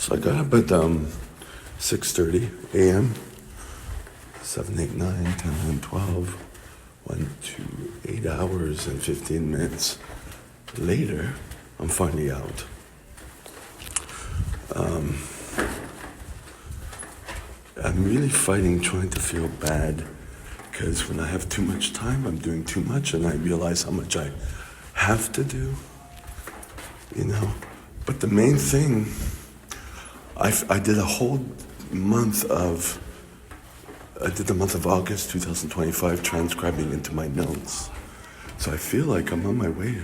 So I got up at 6:30 a.m. 7, 8, 9, 10, 11, 12. 1, 2, 8 hours and 15 minutes later, I'm finally out. I'm really fighting trying to feel bad because when I have too much time, I'm doing too much and I realize how much I have to do, you know. But the main thing, I did a whole month of, I did the month of August 2025 transcribing into my notes. So I feel like I'm on my way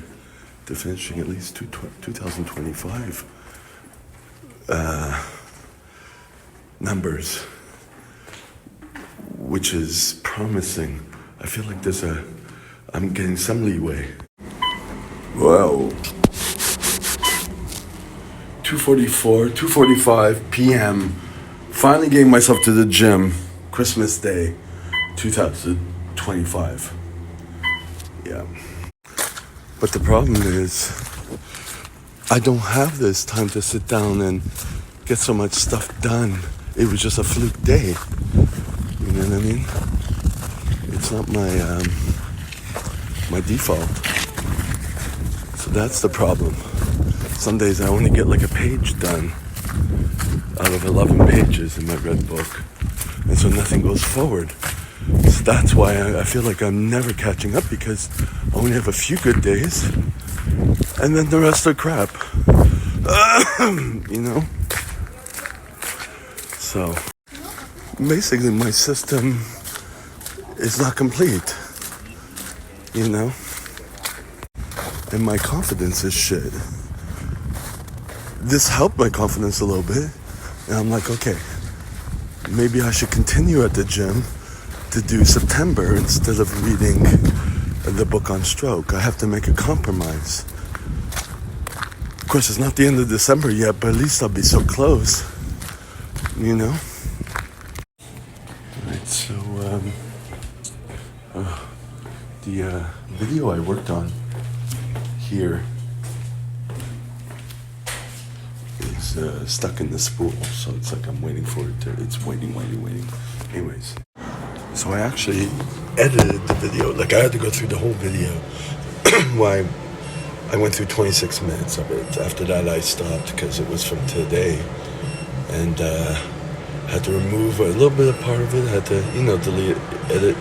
to finishing at least 2025 numbers, which is promising. I feel like I'm getting some leeway. Whoa. 2:45 p.m. Finally getting myself to the gym. Christmas Day, 2025. Yeah. But the problem is, I don't have this time to sit down and get so much stuff done. It was just a fluke day. You know what I mean? It's not my default. So that's the problem. Some days I only get like a page done out of 11 pages in my red book. And so nothing goes forward. So that's why I feel like I'm never catching up, because I only have a few good days and then the rest are crap. You know? So basically my system is not complete, you know? And my confidence is shit. This helped my confidence a little bit. And I'm like, okay, maybe I should continue at the gym to do September instead of reading the book on stroke. I have to make a compromise. Of course, it's not the end of December yet, but at least I'll be so close, you know? Alright, so the video I worked on here is stuck in the spool, so it's like I'm waiting for it to, it's waiting. Anyways, so I actually edited the video, like I had to go through the whole video. Why? I went through 26 minutes of it. After that I stopped because it was from today, and had to remove a little bit of part of it, had to, delete, edit.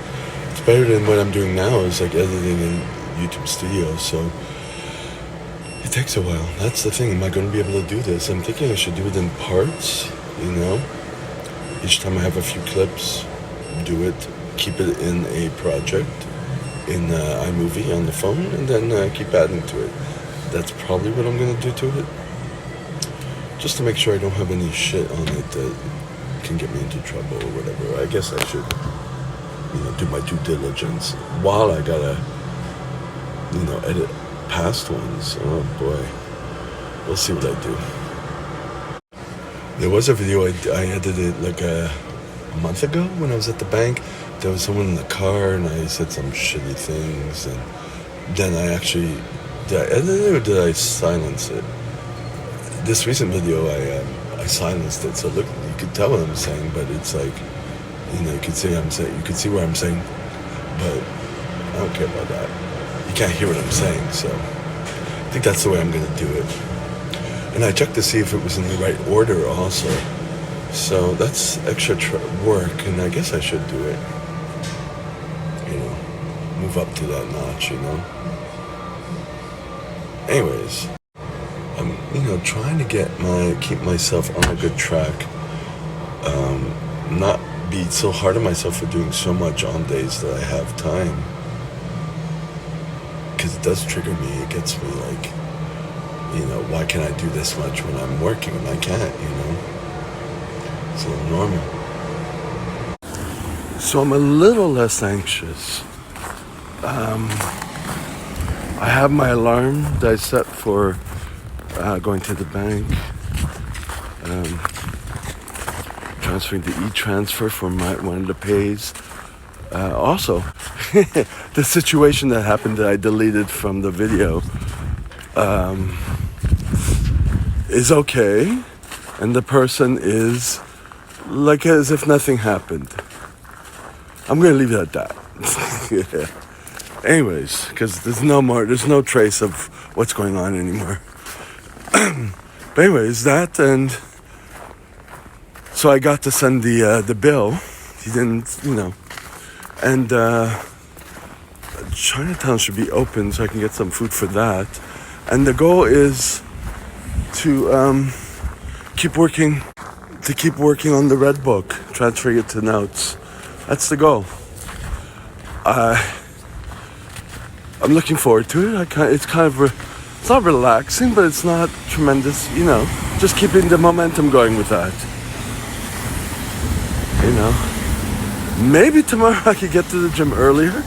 It's better than what I'm doing now, is like editing in YouTube Studio, so it takes a while. That's the thing. Am I going to be able to do this? I'm thinking I should do it in parts, Each time I have a few clips, do it, keep it in a project, in iMovie on the phone, and then keep adding to it. That's probably what I'm going to do to it. Just to make sure I don't have any shit on it that can get me into trouble or whatever. I guess I should, do my due diligence while I gotta, edit past ones. Oh boy, we'll see what I do. There was a video I edited like a month ago when I was at the bank. There was someone in the car and I said some shitty things, and then I actually, did I edit it or did I silence it? This recent video I silenced it, so look, you could tell what I'm saying, but it's like, you could see what I'm saying, but I don't care about that. You can't hear what I'm saying, so I think that's the way I'm gonna do it. And I checked to see if it was in the right order also. So that's extra work, and I guess I should do it. Move up to that notch, Anyways, I'm, trying to keep myself on a good track. Not be so hard on myself for doing so much on days that I have time. Because it does trigger me. It gets me like, why can't I do this much when I'm working and I can't, It's a little normal. So I'm a little less anxious. I have my alarm that I set for going to the bank, transferring the e-transfer for one of the pays. Also, the situation that happened that I deleted from the video is okay. and the person is like as if nothing happened. I'm gonna leave it at that. Yeah. Anyways, because there's no trace of what's going on anymore. But anyways, that, and so I got to send the bill. He didn't, and Chinatown should be open so I can get some food for that. And the goal is to keep working on the Red Book, transferring it to notes. That's the goal. I'm looking forward to it. It's not relaxing, but it's not tremendous, just keeping the momentum going with that. Maybe tomorrow I could get to the gym earlier.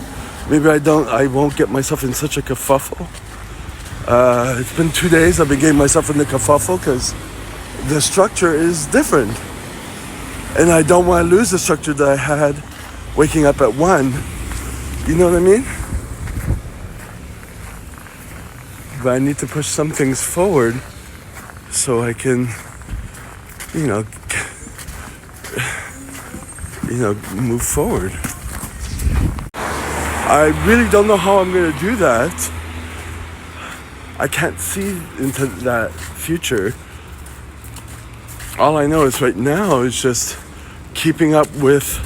Maybe I won't get myself in such a kerfuffle. It's been 2 days I've been getting myself in the kerfuffle because the structure is different. And I don't want to lose the structure that I had waking up at 1. You know what I mean? But I need to push some things forward so I can, move forward. I really don't know how I'm going to do that. I can't see into that future. All I know is right now is just keeping up with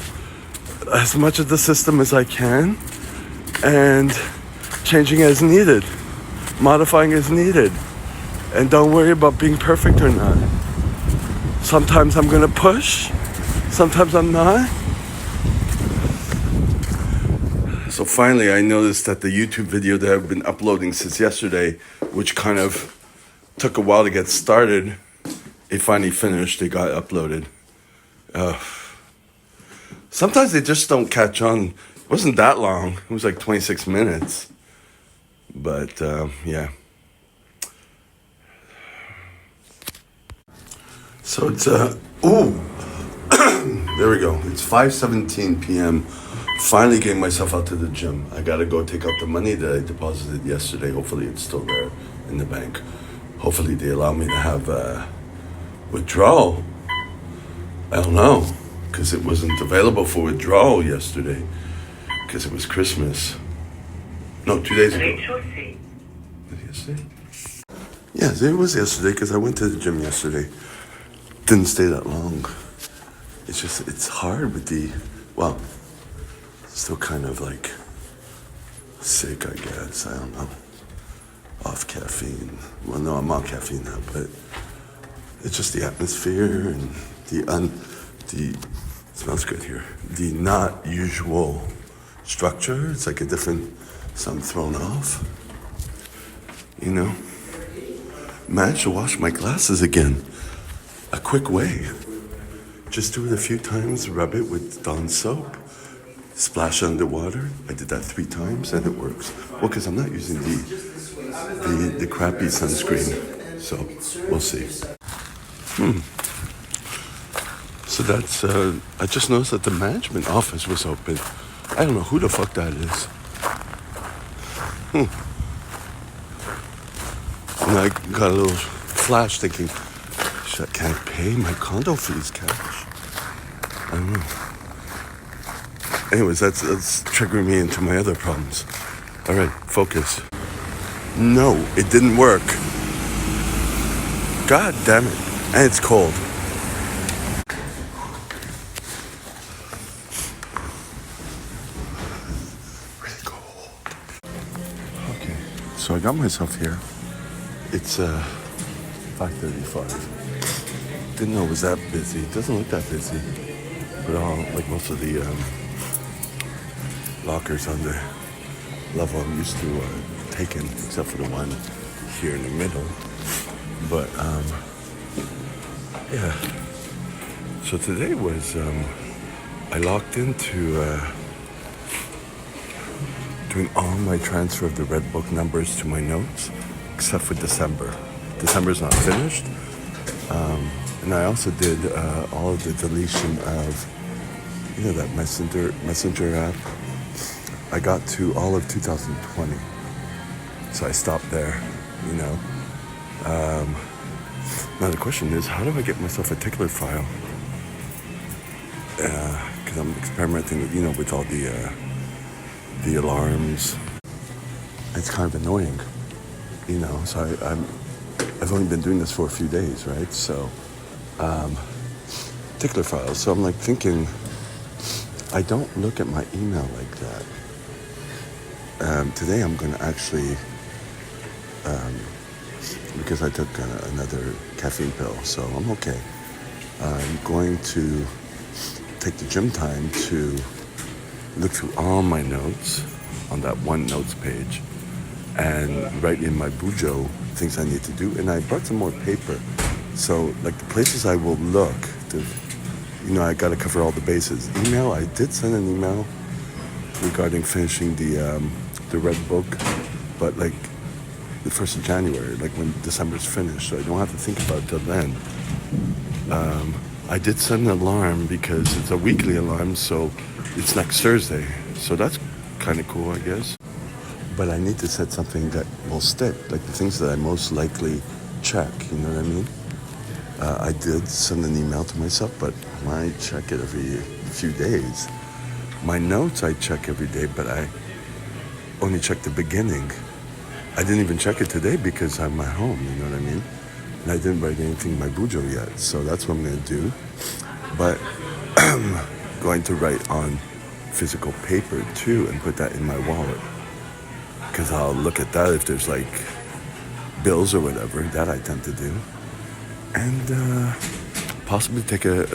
as much of the system as I can and changing as needed, modifying as needed, and don't worry about being perfect or not. Sometimes I'm gonna push, sometimes I'm not. So finally I noticed that the YouTube video that I've been uploading since yesterday, which kind of took a while to get started, it finally finished, it got uploaded. Sometimes they just don't catch on. It wasn't that long, it was like 26 minutes. But yeah. So it's there we go. It's 5:17 p.m. Finally getting myself out to the gym. I gotta go take out the money that I deposited yesterday. Hopefully it's still there in the bank. Hopefully they allow me to have withdrawal. I don't know, because it wasn't available for withdrawal yesterday because it was Christmas. No, 2 days ago. Yesterday? Yes, it was yesterday because I went to the gym yesterday. Didn't stay that long. It's hard with still kind of like sick, I guess. I don't know. Off caffeine. Well, no, I'm on caffeine now, but it's just the atmosphere and the smells good here. The not usual structure. It's like so I'm thrown off. Managed to wash my glasses again. A quick way. Just do it a few times, rub it with Dawn soap, splash underwater. I did that 3 times and it works. Well, because I'm not using the crappy sunscreen. So we'll see. So that's, I just noticed that the management office was open. I don't know who the fuck that is. And I got a little flash thinking, shit, I can't pay my condo fees cash. I don't know. Anyways, that's triggering me into my other problems. All right, focus. No, it didn't work. God damn it. And it's cold. Really cold. Okay, so I got myself here. It's 5:35. Didn't know it was that busy. It doesn't look that busy. But like most of the lockers on the level I'm used to taking, except for the one here in the middle. But yeah. So today was I locked into doing all my transfer of the Red Book numbers to my notes, except for December. December's not finished. And I also did all of the deletion of, that messenger app. I got to all of 2020. So I stopped there, Now the question is, how do I get myself a tickler file? Because I'm experimenting with, with all the alarms. It's kind of annoying, So I've only been doing this for a few days, right? So tickler files. So I'm like thinking, I don't look at my email like that. Today I'm going to actually, because I took another caffeine pill, so I'm okay. I'm going to take the gym time to look through all my notes on that one notes page and write in my Bujo things I need to do. And I brought some more paper. So like the places I will look, I got to cover all the bases. Email, I did send an email regarding finishing the Red Book, but like the 1st of January, like when December's finished, so I don't have to think about it till then. I did set an alarm because it's a weekly alarm, so it's next Thursday. So that's kind of cool, I guess. But I need to set something that will stick, like the things that I most likely check, you know what I mean? I did send an email to myself, but I check it every few days. My notes I check every day, but I only check the beginning. I didn't even check it today because I'm at home, you know what I mean? And I didn't write anything in my Bujo yet, so that's what I'm going to do. But I'm going to write on physical paper too and put that in my wallet. Because I'll look at that if there's like bills or whatever, that I tend to do. And possibly take a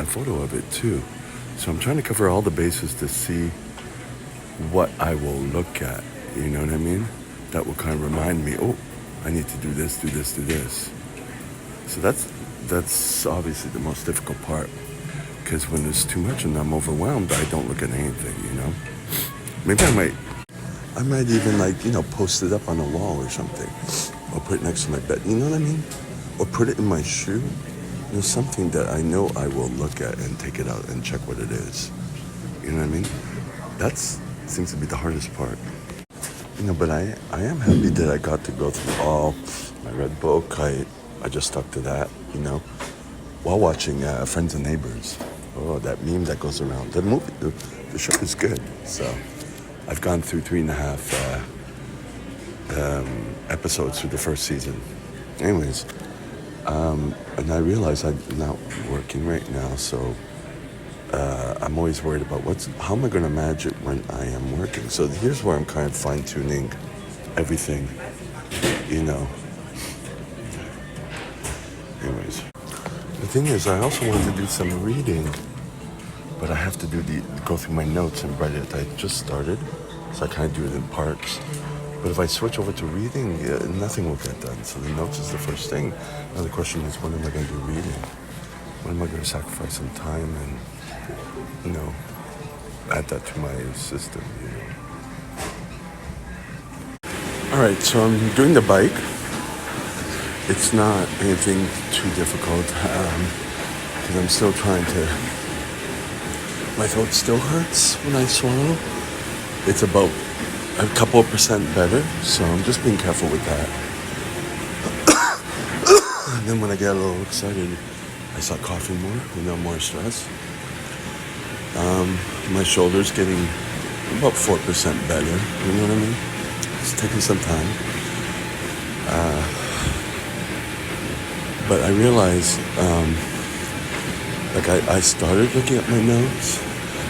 photo of it too. So I'm trying to cover all the bases to see what I will look at, you know what I mean? That will kind of remind me, oh, I need to do this, do this, do this. So that's obviously the most difficult part. Because when there's too much and I'm overwhelmed, I don't look at anything, Maybe I might even post it up on a wall or something. Or put it next to my bed, you know what I mean? Or put it in my shoe. Something that I know I will look at and take it out and check what it is. You know what I mean? That seems to be the hardest part. But I am happy that I got to go through all my Red Book. I just stuck to that, while watching Friends and Neighbors. Oh, that meme that goes around. The movie, the show is good. So I've gone through 3.5 episodes through the first season. Anyways, and I realize I'm not working right now, so I'm always worried about how am I going to manage it when I am working. So here's where I'm kind of fine-tuning everything, Anyways, the thing is, I also want to do some reading, but I have to go through my notes and write it. I just started, so I kind of do it in parts. But if I switch over to reading, nothing will get done. So the notes is the first thing. Now the question is, when am I going to do reading? When am I going to sacrifice some time and, add that to my system, All right, so I'm doing the bike. It's not anything too difficult because I'm still trying to... My throat still hurts when I swallow. It's about a couple of percent better, so I'm just being careful with that. And then when I get a little excited, I start coughing more, more stress. My shoulder's getting about 4% better, you know what I mean? It's taking some time. But I realized, I started looking at my notes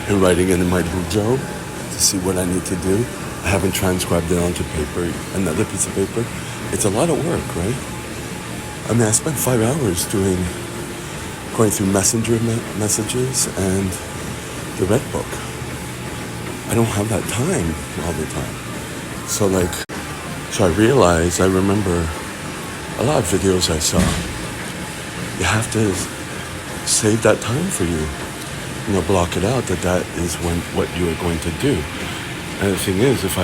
and writing it in my Bujo to see what I need to do. I haven't transcribed it onto paper, another piece of paper. It's a lot of work, right? I mean, I spent 5 hours going through messenger messages and the Red Book. I don't have that time all the time. So I remember a lot of videos I saw. You have to save that time for you. Block it out that is what you are going to do. And the thing is, it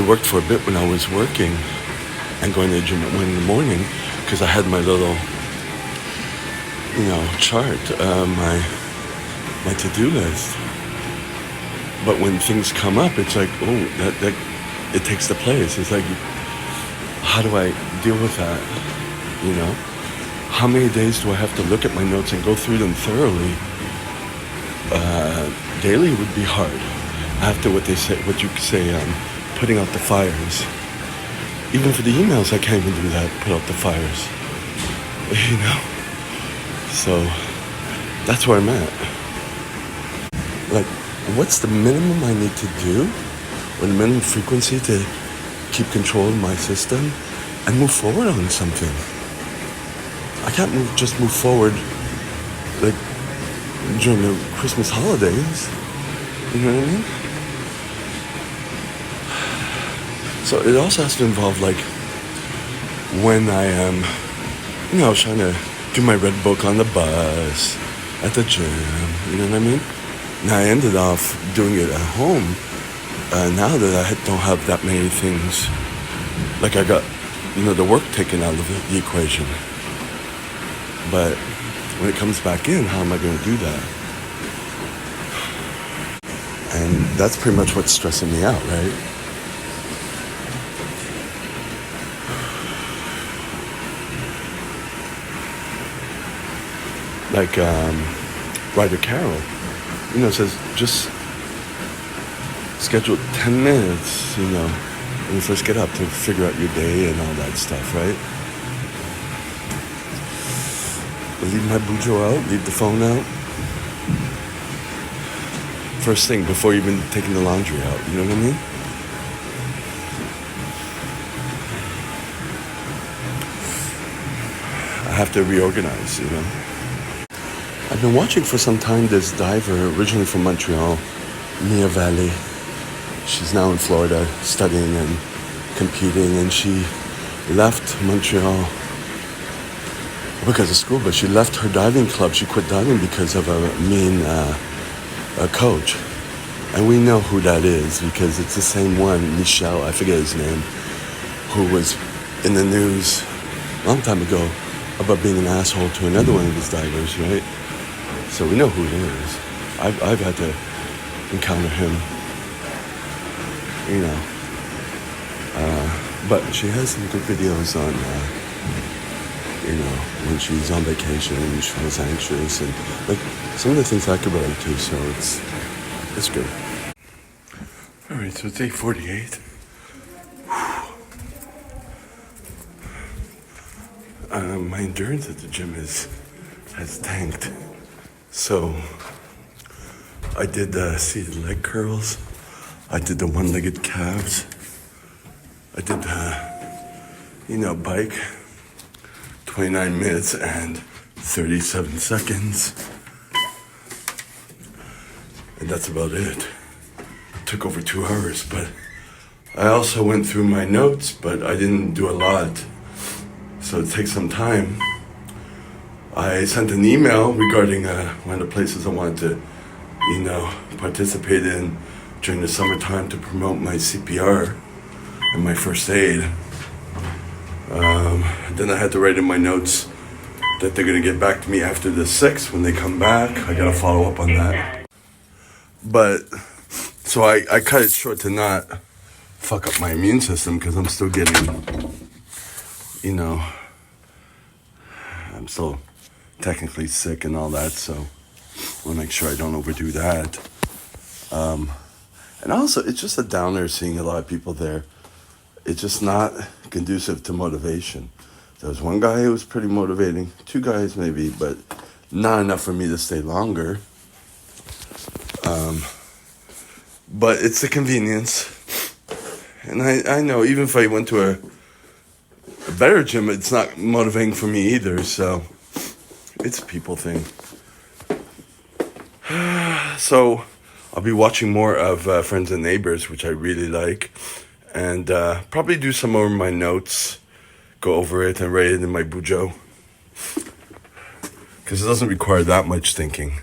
worked for a bit when I was working and going to the gym at 1 in the morning because I had my little, chart, my to-do list. But when things come up, it's like, that it takes the place. It's like, how do I deal with that? you know? How many days do I have to look at my notes and go through them thoroughly? Daily would be hard. After what you say, putting out the fires. Even for the emails, I can't even do that, put out the fires. You know? So, that's where I'm at. Like, what's the minimum I need to do, or the minimum frequency to keep control of my system and move forward on something? I can't just move forward, like, during the Christmas holidays. You know what I mean? So it also has to involve, like, when I am, trying to do my red book on the bus, at the gym, you know what I mean? And I ended off doing it at home. Now that I don't have that many things, like I got, the work taken out of the equation. But when it comes back in, how am I going to do that? And that's pretty much what's stressing me out, right? Like Ryder Carroll, says just schedule 10 minutes, when you first get up to figure out your day and all that stuff, right? Leave my bujo out, leave the phone out. First thing, before even taking the laundry out, you know what I mean? I have to reorganize, I've been watching for some time this diver, originally from Montreal, Mia Valley. She's now in Florida studying and competing, and she left Montreal because of school, but she left her diving club. She quit diving because of a mean coach. And we know who that is because it's the same one, Michel, I forget his name, who was in the news a long time ago about being an asshole to another one of his divers, right? So we know who it is. I've had to encounter him, but she has some good videos on, when she's on vacation and she feels anxious and like some of the things I could relate to. So it's good. All right, so it's 8:48. My endurance at the gym has tanked. So I did seated leg curls. I did the one-legged calves. I did bike, 29 minutes and 37 seconds. And that's about it. It took over 2 hours, but I also went through my notes, but I didn't do a lot. So it takes some time. I sent an email regarding one of the places I wanted to, participate in during the summertime to promote my CPR and my first aid. Then I had to write in my notes that they're going to get back to me after the 6th when they come back. I got to follow up on that. But, so I cut it short to not fuck up my immune system because I'm still getting, I'm still technically sick and all that, so I want to make sure I don't overdo that. And also, it's just a downer seeing a lot of people there. It's just not conducive to motivation. There was one guy who was pretty motivating, 2 guys maybe, but not enough for me to stay longer. But it's the convenience. And I know, even if I went to a better gym, it's not motivating for me either, so it's a people thing. So I'll be watching more of Friends and Neighbors, which I really like, and probably do some more of my notes, go over it and write it in my bujo, because it doesn't require that much thinking.